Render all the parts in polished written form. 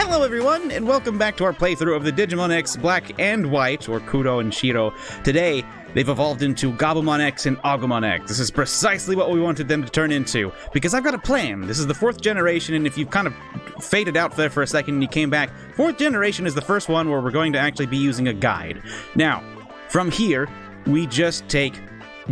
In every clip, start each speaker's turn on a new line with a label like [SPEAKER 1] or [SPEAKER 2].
[SPEAKER 1] Hello everyone, and welcome back to our playthrough of the Digimon X Black and White, or Kudo and Shiro. Today, they've evolved into Gabumon X and Agumon X. This is precisely what we wanted them to turn into, because I've got a plan. This is the 4th generation, and if you've kind of faded out there for a second and you came back, 4th generation is the first one where we're going to actually be using a guide. Now, from here, we just take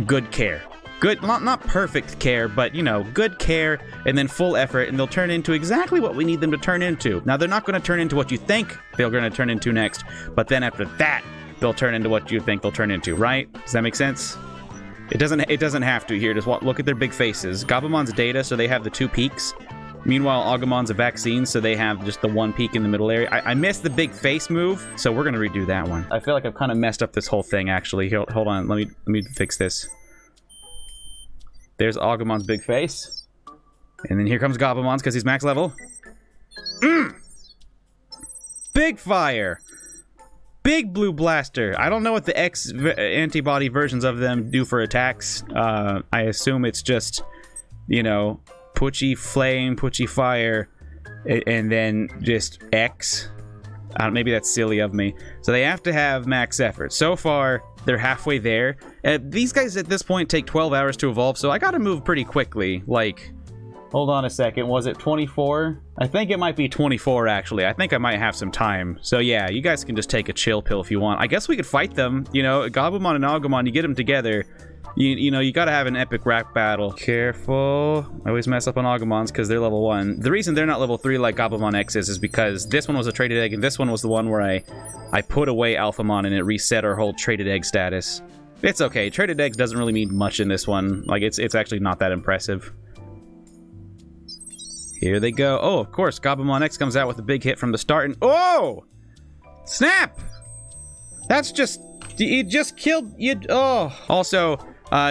[SPEAKER 1] good care. Good, not perfect care, but, you know, good care and then full effort, and they'll turn into exactly what we need them to turn into. Now, they're not going to turn into what you think they're going to turn into next, but then after that, they'll turn into what you think they'll turn into, right? Does that make sense? It doesn't have to here. Just look at their big faces. Gabumon's data, so they have the 2 peaks. Meanwhile, Agumon's a vaccine, so they have just the 1 peak in the middle area. I missed the big face move, so we're going to redo that one. I feel like I've kind of messed up this whole thing, actually. Hold on, let me fix this. There's Agumon's big face. And then here comes Gabumon's because he's max level. Big fire. Big blue blaster. I don't know what the x-antibody versions of them do for attacks. I assume it's just, you know, Pucci flame, Pucci fire, and then just X. Maybe that's silly of me. So they have to have max effort. So far, they're halfway there. These guys at this point take 12 hours to evolve, so I gotta move pretty quickly. Like, hold on a second, was it 24? I think it might be 24, actually. I think I might have some time. So yeah, you guys can just take a chill pill if you want. I guess we could fight them, you know, Gabumon and Agumon, you get them together. You know, you gotta have an epic rap battle. Careful. I always mess up on Agumon's because they're level 1. The reason they're not level 3 like Gabumon X is because this one was a traded egg, and this one was the one where I put away Alphamon and it reset our whole traded egg status. It's okay. Traded eggs doesn't really mean much in this one. Like, it's actually not that impressive. Here they go. Oh, of course, Gabumon X comes out with a big hit from the start, and oh! Snap! That's just... You just killed... You... Oh! Also...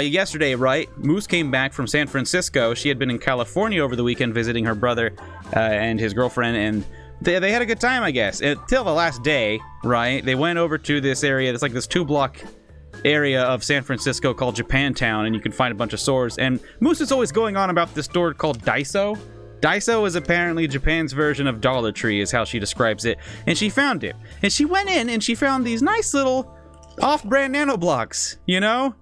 [SPEAKER 1] yesterday, right? Moose came back from San Francisco. She had been in California over the weekend visiting her brother and his girlfriend, and they had a good time, I guess. Until the last day, right? They went over to this area. It's like this 2-block area of San Francisco called Japantown, and you can find a bunch of stores. And Moose is always going on about this store called Daiso. Daiso is apparently Japan's version of Dollar Tree, is how she describes it. And she found it. And she went in and she found these nice little off-brand nanoblocks, you know?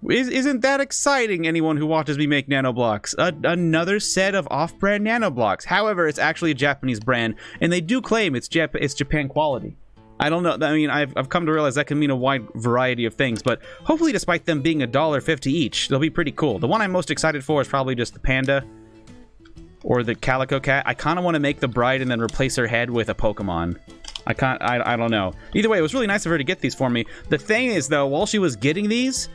[SPEAKER 1] Isn't that exciting, anyone who watches me make nanoblocks? Another set of off-brand nanoblocks. However, it's actually a Japanese brand, and they do claim it's Japan quality. I don't know. I mean, I've come to realize that can mean a wide variety of things, but hopefully despite them being $1.50 each, they'll be pretty cool. The one I'm most excited for is probably just the panda or the calico cat. I kind of want to make the bride and then replace her head with a Pokemon. I don't know. Either way, it was really nice of her to get these for me. The thing is, though, while she was getting these,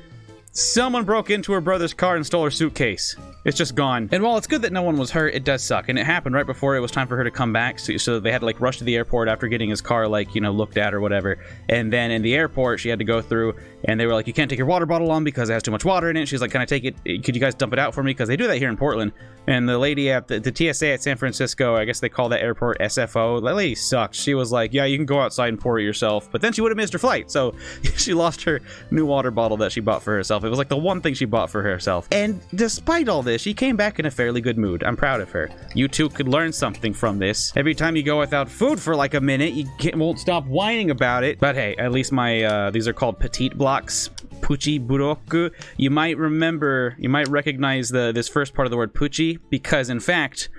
[SPEAKER 1] someone broke into her brother's car and stole her suitcase. It's just gone. And while it's good that no one was hurt, it does suck. And it happened right before it was time for her to come back. So they had to, like, rush to the airport after getting his car, like, you know, looked at or whatever. And then in the airport, she had to go through, and they were like, you can't take your water bottle on because it has too much water in it. She's like, can I take it? Could you guys dump it out for me? Because they do that here in Portland. And the lady at the TSA at San Francisco, I guess they call that airport SFO. That lady sucked. She was like, yeah, you can go outside and pour it yourself. But then she would have missed her flight. So she lost her new water bottle that she bought for herself. It was like the one thing she bought for herself. And despite all this, she came back in a fairly good mood. I'm proud of her. You two could learn something from this. Every time you go without food for like a minute, you won't stop whining about it. But hey, at least my, these are called petite blocks. Pucci buroku. You might recognize this first part of the word Pucci, because in fact,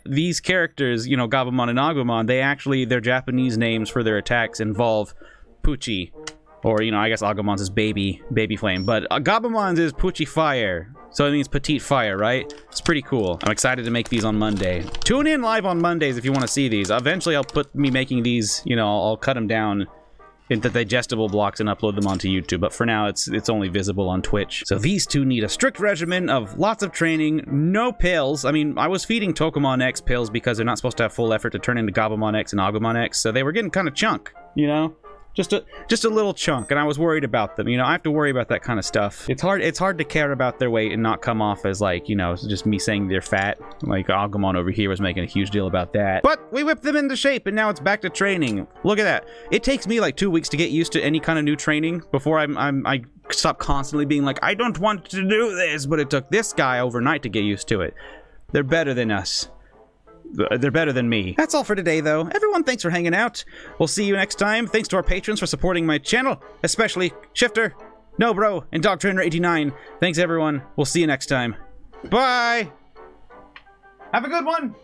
[SPEAKER 1] these characters, you know, Gabumon and Agumon, their Japanese names for their attacks involve Pucci. Or, you know, I guess Agumon's is baby flame. But Gabumon's is Pucci fire. So it means petite fire, right? It's pretty cool. I'm excited to make these on Monday. Tune in live on Mondays if you want to see these. Eventually I'll put me making these, you know, I'll cut them down into digestible blocks and upload them onto YouTube, but for now it's only visible on Twitch. So these two need a strict regimen of lots of training, no pills. I mean, I was feeding Tokamon X pills because they're not supposed to have full effort to turn into Gabumon X and Agumon X, so they were getting kind of chunk, you know? Just a little chunk, and I was worried about them. You know, I have to worry about that kind of stuff. It's hard to care about their weight and not come off as, like, you know, just me saying they're fat. Like Agumon over here was making a huge deal about that. But we whipped them into shape, and now it's back to training. Look at that. It takes me like 2 weeks to get used to any kind of new training before I stop constantly being like, I don't want to do this, but it took this guy overnight to get used to it. They're better than us. they're better than me. That's all for today, though. Everyone, thanks for hanging out. We'll see you next time. Thanks to our patrons for supporting my channel, especially Shifter, Nobro, and Dog Trainer 89. Thanks, everyone. We'll see you next time. Bye! Have a good one!